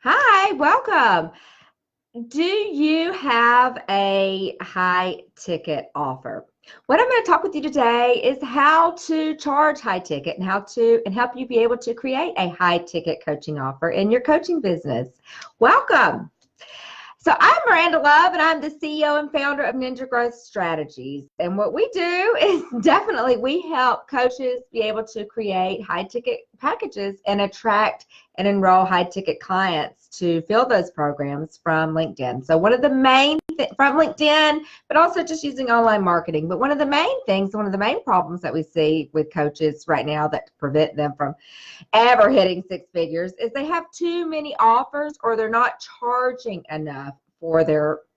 Hi, welcome. Do you have a high ticket offer? What I'm going to talk with you today is how to charge high ticket and help you be able to create a high ticket coaching offer in your coaching business. Welcome. So I'm Myranda Love, and I'm the CEO and founder of Ninja Growth Strategies. And what we do is definitely we help coaches be able to create high ticket packages and attract and enroll high ticket clients to fill those programs from LinkedIn. So one of the main from LinkedIn, but also just using online marketing. But one of the main problems that we see with coaches right now that prevent them from ever hitting six figures is they have too many offers, or they're not charging enough for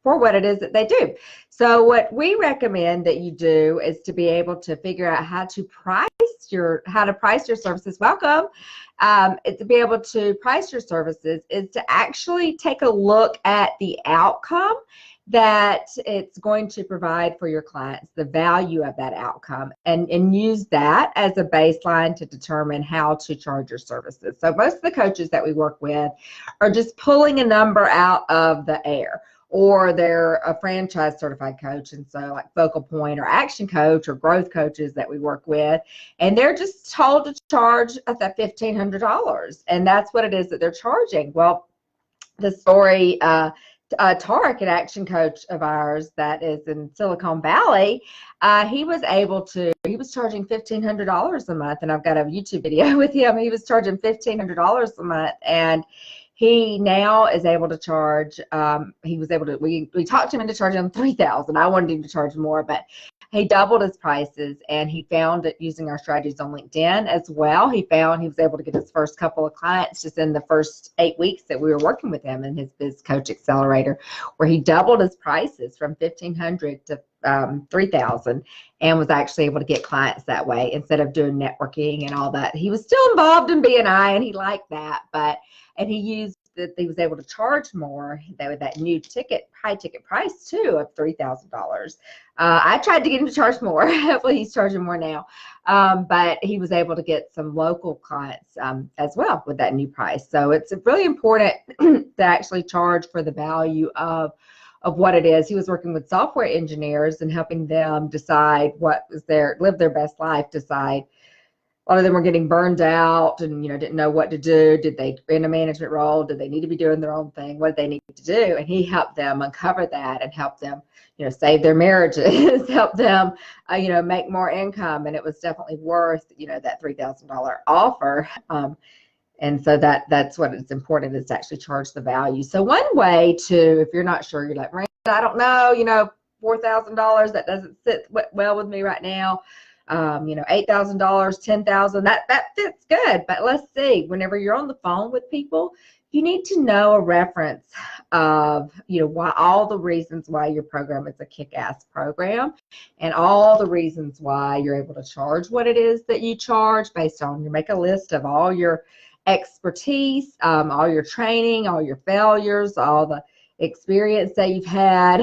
what it is that they do. So what we recommend that you do is to be able to figure out how to price your services. Welcome. To be able to price your services is to actually take a look at the outcome that it's going to provide for your clients, the value of that outcome, and use that as a baseline to determine how to charge your services. So most of the coaches that we work with are just pulling a number out of the air, or they're a franchise certified coach, and so like Focal Point or Action Coach or growth coaches that we work with, and they're just told to charge that $1,500, and that's what it is that they're charging. Well, the story Tarek, an action coach of ours that is in Silicon Valley, he was charging $1,500 a month, and I've got a YouTube video with him. He was charging $1,500 a month, and he now is able to charge. We talked him into charging $3,000. I wanted him to charge more, but he doubled his prices, and he found it using our strategies on LinkedIn as well. He found he was able to get his first couple of clients just in the first 8 weeks that we were working with him in his Biz Coach Accelerator, where he doubled his prices from $1,500 to $3,000, and was actually able to get clients that way instead of doing networking and all that. He was still involved in BNI, and he liked that, and he used that he was able to charge more with that new high ticket price too of $3,000. I tried to get him to charge more. Hopefully he's charging more now. But he was able to get some local clients as well with that new price. So it's really important to actually charge for the value of what it is. He was working with software engineers and helping them decide live their best life, decide. A lot of them were getting burned out and, didn't know what to do. Did they, in a management role, did they need to be doing their own thing? What did they need to do? And he helped them uncover that and help them, save their marriages, help them, make more income. And it was definitely worth, that $3,000 offer. And so that's what it's important, is to actually charge the value. So one way to, if you're not sure, you're like, Miranda, I don't know, $4,000, that doesn't sit well with me right now. $8,000, $10,000, that fits good. But let's see, whenever you're on the phone with people, you need to know a reference of, why, all the reasons why your program is a kick-ass program, and all the reasons why you're able to charge what it is that you charge based on, you make a list of all your expertise, all your training, all your failures, all the experience that you've had,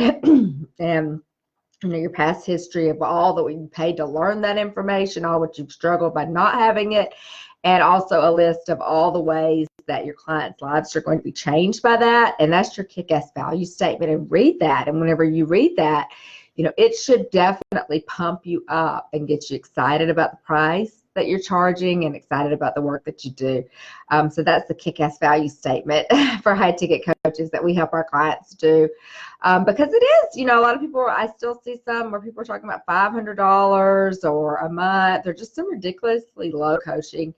and your past history of all that we paid to learn that information, all what you've struggled by not having it, and also a list of all the ways that your clients' lives are going to be changed by that. And that's your kick-ass value statement. And read that. And whenever you read that, it should definitely pump you up and get you excited about the price that you're charging and excited about the work that you do. So that's the kick-ass value statement for high ticket coaches that we help our clients do. Because it is, a lot of people, I still see some where people are talking about $500 or a month, or just some ridiculously low coaching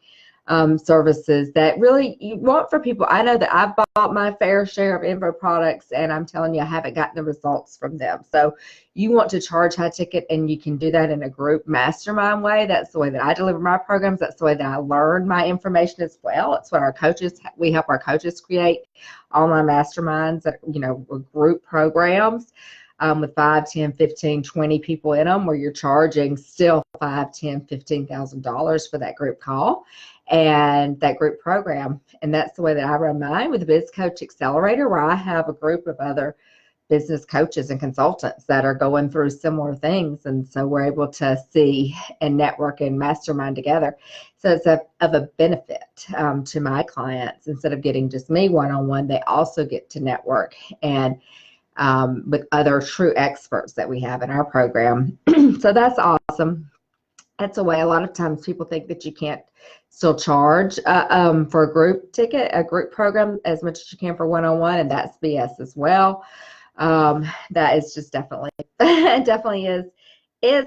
services that really you want for people. I know that I've bought my fair share of info products, and I'm telling you, I haven't gotten the results from them. So you want to charge high ticket, and you can do that in a group mastermind way. That's the way that I deliver my programs. That's the way that I learn my information as well. It's what we help our coaches create online masterminds that, group programs. With 5, 10, 15, 20 people in them, where you're charging still $5,000, $10,000, $15,000 for that group call and that group program. And that's the way that I run mine with the Biz Coach Accelerator, where I have a group of other business coaches and consultants that are going through similar things. And so we're able to see and network and mastermind together. So it's of a benefit to my clients. Instead of getting just me one-on-one, they also get to network and with other true experts that we have in our program. So that's awesome. That's a way. A lot of times people think that you can't still charge for a group ticket, a group program, as much as you can for one-on-one, and that's BS as well. That is just definitely, definitely is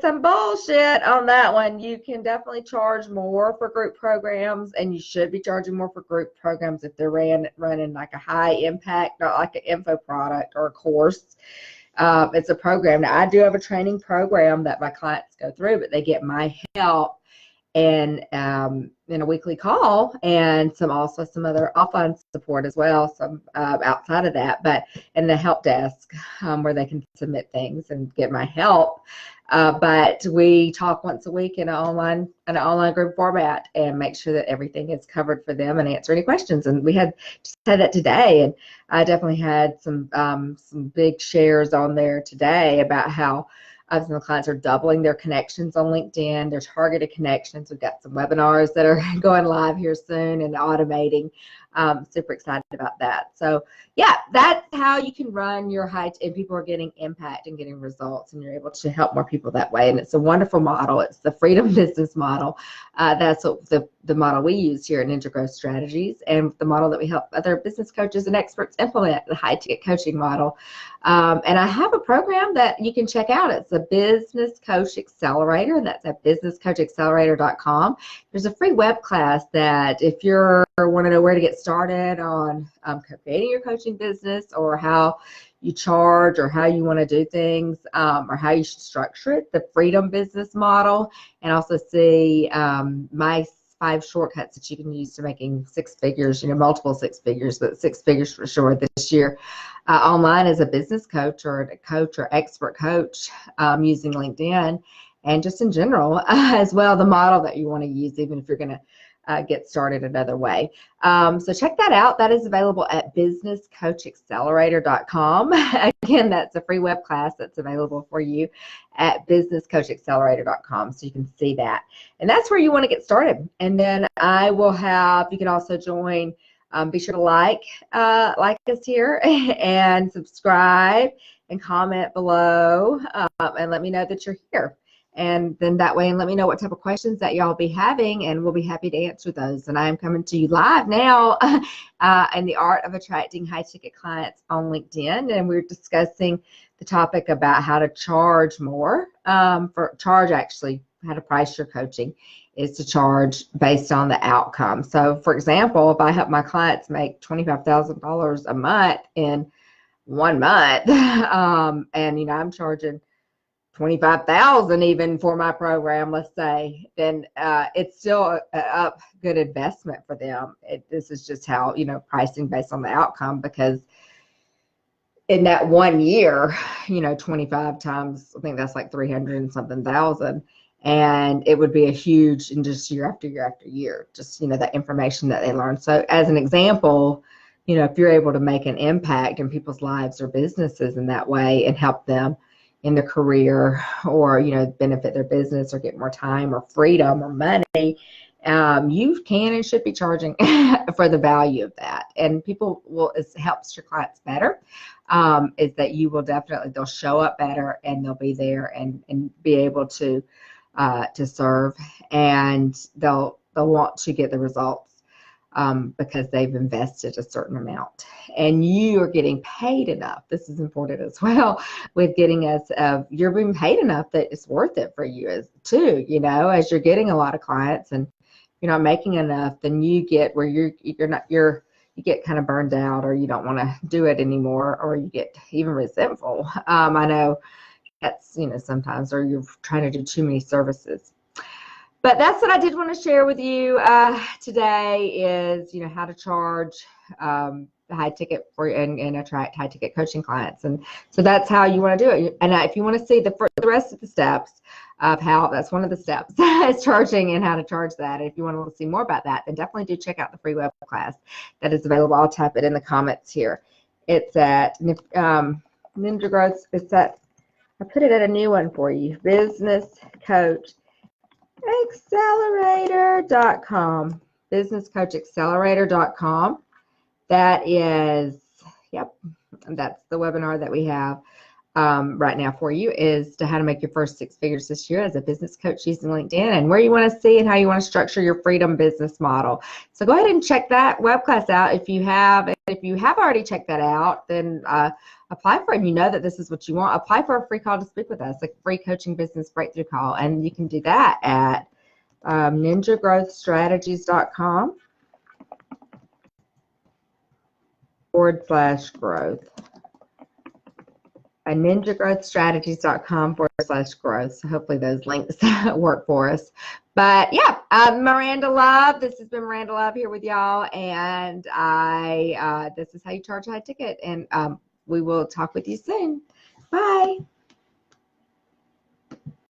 some bullshit on that one. You can definitely charge more for group programs, and you should be charging more for group programs if they're running like a high impact, not like an info product or a course. It's a program. Now, I do have a training program that my clients go through, but they get my help and in a weekly call, and also some other offline support as well, some outside of that, but in the help desk where they can submit things and get my help. But we talk once a week in an online group format and make sure that everything is covered for them and answer any questions. And we just had that today, and I definitely had some big shares on there today about how some clients are doubling their connections on LinkedIn, their targeted connections. We've got some webinars that are going live here soon and automating. Super excited about that. So yeah, that's how you can run your and people are getting impact and getting results, and you're able to help more people that way. And it's a wonderful model. It's the freedom business model. That's what the model we use here at Ninja Growth Strategies, and the model that we help other business coaches and experts implement, the high ticket coaching model. And I have a program that you can check out. It's a business coach accelerator, and that's at businesscoachaccelerator.com. There's a free web class that if you're want to know where to get started on creating your coaching business, or how you charge, or how you want to do things, or how you should structure it, the freedom business model, and also see my 5 shortcuts that you can use to making 6 figures, multiple 6 figures, but 6 figures for sure this year, online as a business coach or a coach or expert coach, using LinkedIn, and just in general as well, the model that you want to use, even if you're going to get started another way. So check that out. That is available at businesscoachaccelerator.com. Again, that's a free web class that's available for you at businesscoachaccelerator.com, so you can see that. And that's where you want to get started. And then you can also join, be sure to like us here and subscribe and comment below, and let me know that you're here. And then that way, and let me know what type of questions that y'all be having, and we'll be happy to answer those. And I am coming to you live now in the art of attracting high-ticket clients on LinkedIn, and we're discussing the topic about how to charge more. How to price your coaching is to charge based on the outcome. So, for example, if I help my clients make $25,000 a month in 1 month, and I'm charging $25,000 even for my program, let's say, then it's still a good investment for them. This is just how, pricing based on the outcome, because in that 1 year, 25 times, I think that's like 300 and something thousand. And it would be a huge, and just year after year after year, just, that information that they learn. So as an example, if you're able to make an impact in people's lives or businesses in that way and help them in their career, or benefit their business, or get more time or freedom or money, you can and should be charging for the value of that. And it helps your clients better, is that you will definitely, they'll show up better, and they'll be there and be able to serve, and they'll want to get the results because they've invested a certain amount, and you are getting paid enough. This is important as well, with getting you're being paid enough that it's worth it for you as you're getting a lot of clients and you're not making enough, then you get where you get kind of burned out, or you don't want to do it anymore, or you get even resentful. I know that's, sometimes, or you're trying to do too many services. But that's what I did want to share with you today, is how to charge high ticket and attract high ticket coaching clients. And so that's how you want to do it. And if you want to see the rest of the steps of how, that's one of the steps is charging and how to charge that. And if you want to see more about that, then definitely do check out the free web class that is available. I'll type it in the comments here. It's at Ninja Growth is that. I put it at a new one for you. Business Coach Accelerator.com. Business Coach Accelerator.com. That is, yep, that's the webinar that we have right now for you, is to how to make your first 6 figures this year as a business coach using LinkedIn, and where you want to see and how you want to structure your freedom business model. So go ahead and check that web class out if you have. And if you have already checked that out, then apply for it, and you know that this is what you want. Apply for a free call to speak with us, a free coaching business breakthrough call, and you can do that at ninjagrowthstrategies.com /growth. ninjagrowthstrategies.com /growth. So hopefully those links work for us. But yeah, Myranda Love. This has been Myranda Love here with y'all, and this is how you charge a high ticket. And we will talk with you soon. Bye.